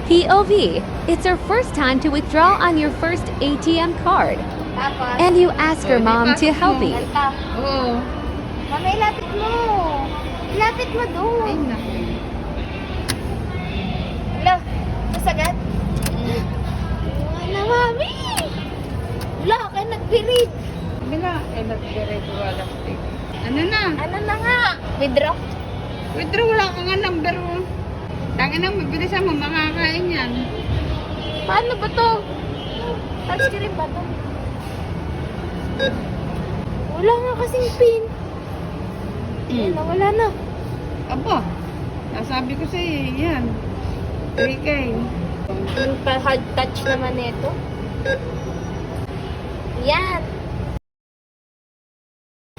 POV, it's her first time to withdraw on your first ATM card. Tapos, And you ask her mom to help you. kanta. Oo. Mami, ilapit mo. Ilapit mo doon. naku. Hello, masagat? Wala, mami. Wala, kaya nagpirid. Bila, nag-direct wala. Ano na? Ano na nga? Withdraw? Withdraw, wala ka nga number mo. Tangin na, mabilisan mo, makakain yan. Paano ba to? Touchscreen ba to? Wala nga kasing pin. Ayan na, wala na. Aba, nasabi ko sa'yo, yan. 3K. Yung pa-hard touch naman nito. Yan.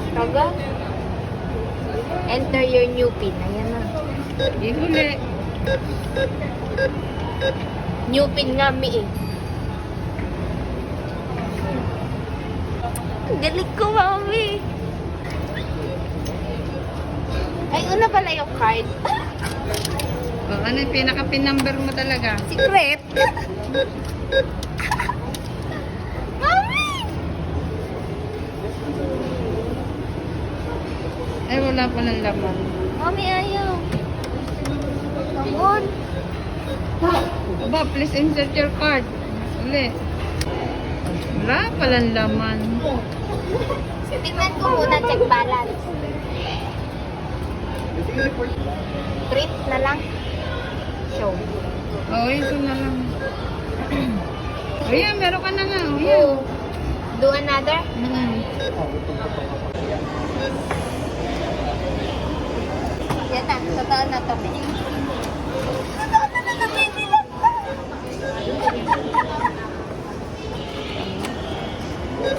Taga. Enter your new pin. Ayan na. Di huli. New pin nga, mi eh. Ang galing ko, mami. Ay, una pala yung card. O, ano yung pinaka-pin number mo talaga? Secret. Mami! Ay, wala pa ng laman. Mami, ayaw. Bangon. Aba, please insert your card. Uli. Wala palang laman. Tingnan ko muna, check balance. Treat na lang. Show. Oo, ito na lang. O yan, meron ka na nga. O yan. Do another. Yan na, totoo na to.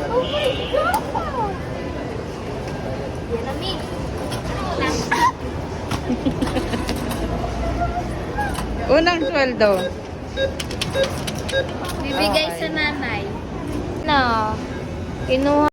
Oh my God! Yan na, Mi. Una. Unang sweldo. Bibigay Okay. sa nanay. Na, kinuha